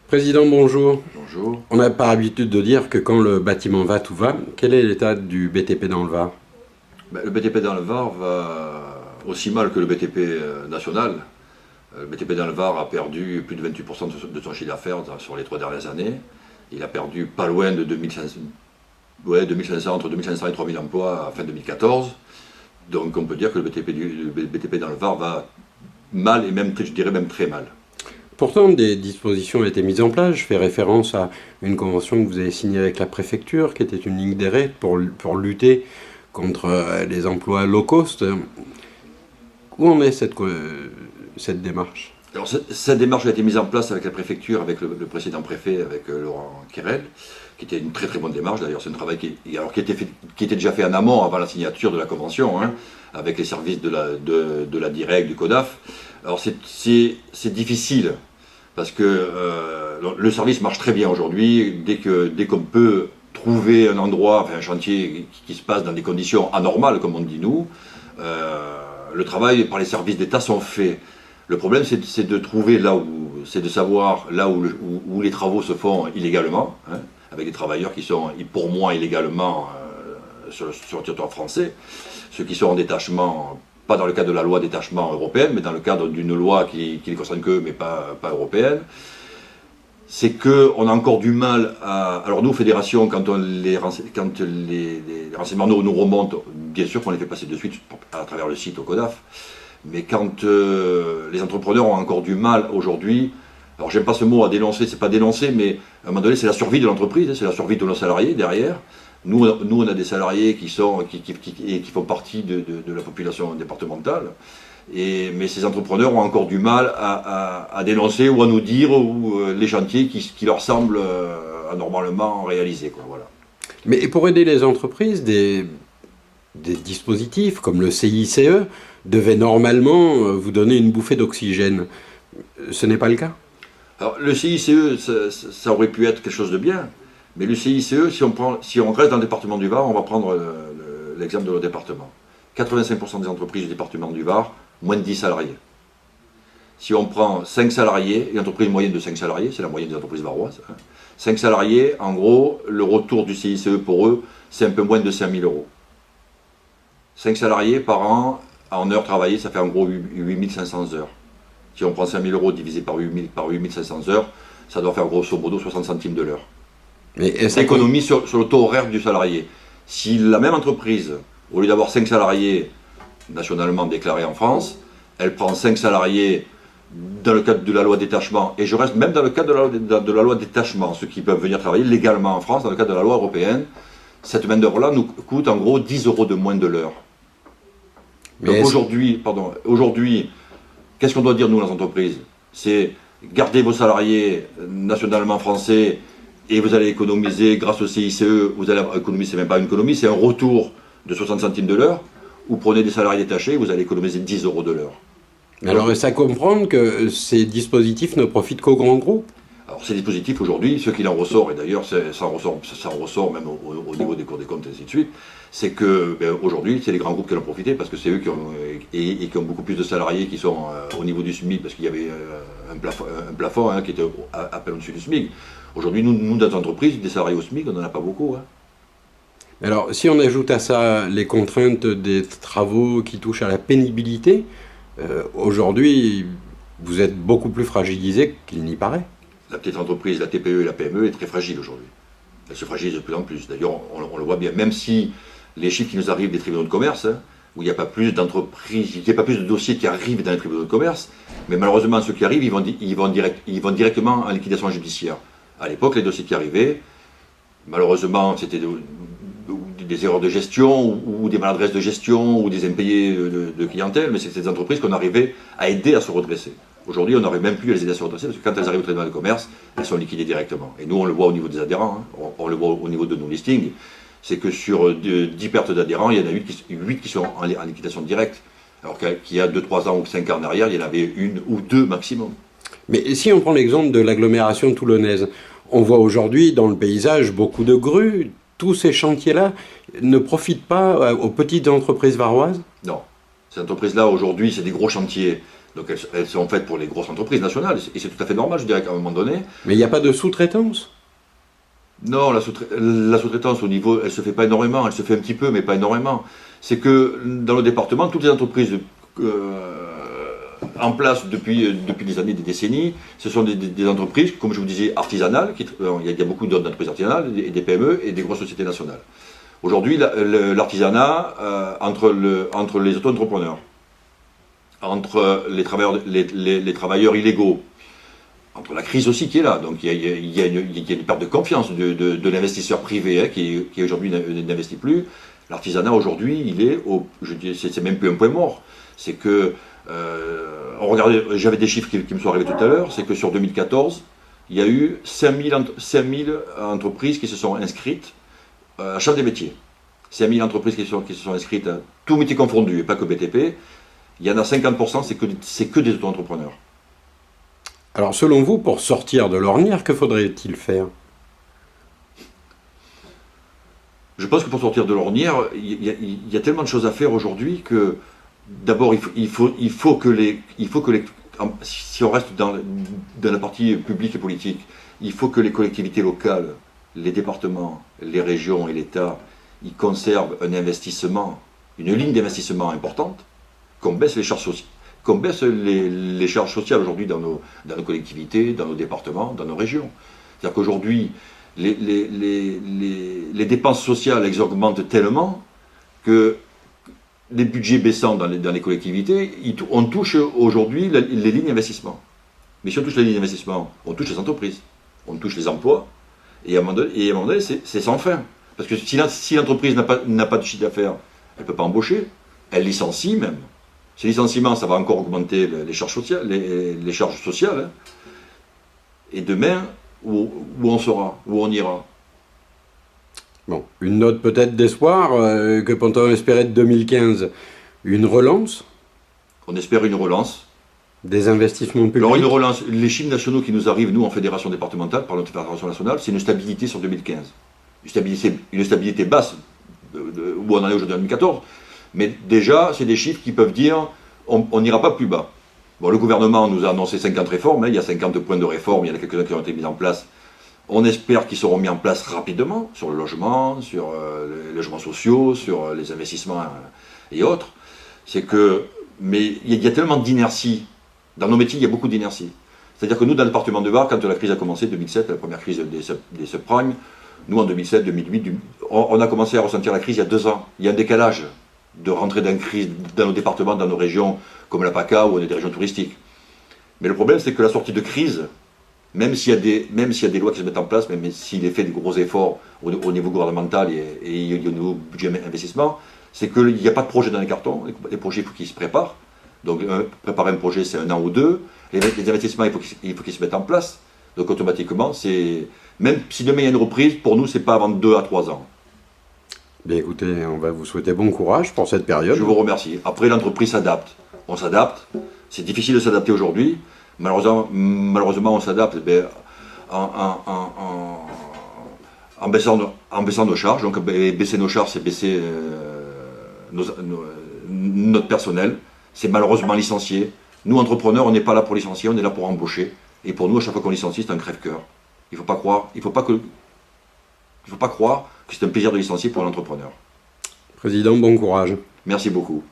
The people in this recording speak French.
Président, bonjour. Bonjour. On n'a pas l'habitude de dire que quand le bâtiment va, tout va. Quel est l'état du BTP dans le Var? Le BTP dans le Var va aussi mal que le BTP national. Le BTP dans le Var a perdu plus de 28% de son chiffre d'affaires sur les 3 dernières années. Il a perdu pas loin de 2500, entre 2500 et 3000 emplois à fin 2014. Donc on peut dire que le BTP dans le Var va mal et même, je dirais même très mal. Pourtant, des dispositions ont été mises en place. Je fais référence à une convention que vous avez signée avec la préfecture, qui était une ligne d'arrêt pour lutter contre les emplois low cost. Où en est cette démarche? Alors, cette démarche a été mise en place avec la préfecture, avec le précédent préfet, avec Laurent Quérel, qui était une très très bonne démarche. D'ailleurs, c'est un travail qui était déjà fait en amont, avant la signature de la convention, avec les services de la DIREC, du CODAF. Alors c'est difficile, parce que le service marche très bien aujourd'hui. Dès qu'on peut trouver un endroit, enfin un chantier qui se passe dans des conditions anormales, comme on dit nous, le travail par les services d'État sont faits. Le problème, c'est de trouver c'est de savoir là où les travaux se font illégalement, avec des travailleurs qui sont, pour moi, illégalement sur le territoire français, ceux qui sont en détachement, pas dans le cadre de la loi détachement européenne, mais dans le cadre d'une loi qui les concerne qu'eux, mais pas européenne. C'est qu'on a encore du mal à... Alors nous, fédération, quand les renseignements nous remontent, bien sûr qu'on les fait passer de suite à travers le site au CODAF, mais quand les entrepreneurs ont encore du mal aujourd'hui, alors j'aime pas ce mot à dénoncer, c'est pas dénoncer, mais à un moment donné c'est la survie de l'entreprise, c'est la survie de nos salariés derrière. Nous on a des salariés qui font partie de la population départementale, mais ces entrepreneurs ont encore du mal à dénoncer ou à nous dire les chantiers qui leur semblent anormalement réalisés, quoi, voilà. Mais pour aider les entreprises, des dispositifs comme le CICE devaient normalement vous donner une bouffée d'oxygène. Ce n'est pas le cas? Alors le CICE, ça aurait pu être quelque chose de bien, mais le CICE, si on reste dans le département du Var, on va prendre l'exemple de notre département. 85% des entreprises du département du Var, moins de 10 salariés. Si on prend 5 salariés, une entreprise moyenne de 5 salariés, c'est la moyenne des entreprises varoises, 5 salariés, en gros, le retour du CICE pour eux, c'est un peu moins de 5 000 euros. 5 salariés par an, en heures travaillées, ça fait en gros 8 500 heures. Si on prend 5 000 euros divisé par 8 500 heures, ça doit faire grosso modo 60 centimes de l'heure. Économie sur le taux horaire du salarié. Si la même entreprise, au lieu d'avoir 5 salariés nationalement déclarés en France, elle prend 5 salariés dans le cadre de la loi détachement, et je reste même dans le cadre de la loi détachement, ceux qui peuvent venir travailler légalement en France, dans le cadre de la loi européenne, cette main d'œuvre-là nous coûte en gros 10 euros de moins de l'heure. Donc aujourd'hui, qu'est-ce qu'on doit dire nous, les entreprises? C'est gardez vos salariés nationalement français et vous allez économiser grâce au CICE, vous allez économiser, c'est même pas une économie, c'est un retour de 60 centimes de l'heure, ou prenez des salariés détachés, vous allez économiser 10 euros de l'heure. Alors est-ce à comprendre que ces dispositifs ne profitent qu'aux grands groupes? Alors ces dispositifs aujourd'hui, ce qu'il en ressort, et d'ailleurs ça en ressort même au niveau des cours des comptes et ainsi de suite, c'est que aujourd'hui c'est les grands groupes qui en ont profité, parce que c'est eux qui ont beaucoup plus de salariés qui sont au niveau du SMIC, parce qu'il y avait un plafond qui était à peine au-dessus du SMIC. Aujourd'hui, nous dans les entreprises, des salariés au SMIC, on n'en a pas beaucoup. Alors si on ajoute à ça les contraintes des travaux qui touchent à la pénibilité, aujourd'hui vous êtes beaucoup plus fragilisé qu'il n'y paraît. La petite entreprise, la TPE et la PME est très fragile aujourd'hui. Elle se fragilise de plus en plus. D'ailleurs, on le voit bien, même si les chiffres qui nous arrivent des tribunaux de commerce, où il n'y a pas plus d'entreprises, il n'y a pas plus de dossiers qui arrivent dans les tribunaux de commerce, mais malheureusement, ceux qui arrivent, ils vont directement en liquidation judiciaire. À l'époque, les dossiers qui arrivaient, malheureusement, c'était des erreurs de gestion, ou des maladresses de gestion, ou des impayés de clientèle, mais c'était des entreprises qu'on arrivait à aider à se redresser. Aujourd'hui, on n'aurait même plus à les aider à se redresser, parce que quand elles arrivent au tribunal de commerce, elles sont liquidées directement. Et nous, on le voit au niveau des adhérents, on le voit au niveau de nos listings, c'est que sur 10 pertes d'adhérents, il y en a 8 qui sont en liquidation directe, alors qu'il y a 2, 3 ans ou 5 ans derrière, il y en avait 1 ou 2 maximum. Mais si on prend l'exemple de l'agglomération toulonnaise, on voit aujourd'hui dans le paysage beaucoup de grues. Tous ces chantiers-là ne profitent pas aux petites entreprises varoises? Non. Ces entreprises-là, aujourd'hui, c'est des gros chantiers Donc elles sont faites pour les grosses entreprises nationales, et c'est tout à fait normal, je dirais qu'à un moment donné. Mais il n'y a pas de sous-traitance? Non, la sous-traitance au niveau, elle se fait pas énormément, elle se fait un petit peu, mais pas énormément. C'est que dans le département, toutes les entreprises en place depuis des années, des décennies, ce sont des entreprises, comme je vous disais, artisanales. Il y a beaucoup d'entreprises artisanales, et des PME et des grosses sociétés nationales. Aujourd'hui, l'artisanat, entre les auto-entrepreneurs, entre les travailleurs illégaux, entre la crise aussi qui est là, donc il y a une perte de confiance de l'investisseur privé, hein, qui aujourd'hui n'investit plus. L'artisanat aujourd'hui, c'est même plus un point mort. C'est que, j'avais des chiffres qui me sont arrivés tout à l'heure, c'est que sur 2014, il y a eu 5000 entreprises qui se sont inscrites à Chambre des métiers. 5000 entreprises qui se sont inscrites, à tout métier confondu, et pas que BTP. Il y en a 50%, c'est que des auto-entrepreneurs. Alors, selon vous, pour sortir de l'ornière, que faudrait-il faire? Je pense que pour sortir de l'ornière, il y a tellement de choses à faire aujourd'hui que, d'abord, il faut que si on reste dans la partie publique et politique, il faut que les collectivités locales, les départements, les régions et l'État, ils conservent un investissement, une ligne d'investissement importante, qu'on baisse les charges sociales. Qu'on baisse les charges sociales aujourd'hui dans nos collectivités, dans nos départements, dans nos régions. C'est-à-dire qu'aujourd'hui, les dépenses sociales elles augmentent tellement que les budgets baissant dans les collectivités, on touche aujourd'hui les lignes d'investissement. Mais si on touche les lignes d'investissement, on touche les entreprises, on touche les emplois, et à un moment donné, c'est sans fin. Parce que si l'entreprise n'a pas de chiffre d'affaires, elle ne peut pas embaucher, elle licencie même. Ces licenciements, ça va encore augmenter les charges sociales, hein. Et demain, où on sera, où on ira. Bon, une note peut-être d'espoir, que peut-on espérer de 2015? Une relance? On espère une relance. Des investissements publics? Alors une relance, les chiffres nationaux qui nous arrivent, nous, en fédération départementale, par notre fédération nationale, c'est une stabilité sur 2015. Une stabilité basse, où on en est aujourd'hui en 2014. Mais déjà, c'est des chiffres qui peuvent dire on n'ira pas plus bas. Bon, le gouvernement nous a annoncé 50 réformes, hein, il y a 50 points de réforme, il y en a quelques-uns qui ont été mis en place. On espère qu'ils seront mis en place rapidement, sur le logement, sur les logements sociaux, sur les investissements et autres. Mais il y a tellement d'inertie. Dans nos métiers, il y a beaucoup d'inertie. C'est-à-dire que nous, dans le département de Var, quand la crise a commencé, 2007, la première crise des subprimes, nous, en 2007, 2008, on a commencé à ressentir la crise il y a 2 ans. Il y a un décalage de rentrer dans une crise dans nos départements, dans nos régions, comme la PACA, où on est des régions touristiques. Mais le problème, c'est que la sortie de crise, même s'il y a des lois qui se mettent en place, même s'il est fait de gros efforts au niveau gouvernemental et au niveau budget investissement, c'est qu'il n'y a pas de projet dans les cartons. Les projets, il faut qu'ils se préparent. Donc, préparer un projet, c'est 1 an ou 2. Les investissements, il faut qu'ils se mettent en place. Donc, automatiquement, même si demain il y a une reprise, pour nous, c'est pas avant 2 à 3 ans. Bien, écoutez, on va vous souhaiter bon courage pour cette période. Je vous remercie. Après, l'entreprise s'adapte. On s'adapte. C'est difficile de s'adapter aujourd'hui. Malheureusement, on s'adapte en baissant nos charges. Donc, baisser nos charges, c'est baisser notre personnel. C'est malheureusement licencier. Nous, entrepreneurs, on n'est pas là pour licencier, on est là pour embaucher. Et pour nous, à chaque fois qu'on licencie, c'est un crève-cœur. Il ne faut pas croire que c'est un plaisir de licencier pour un entrepreneur. Président, bon courage. Merci beaucoup.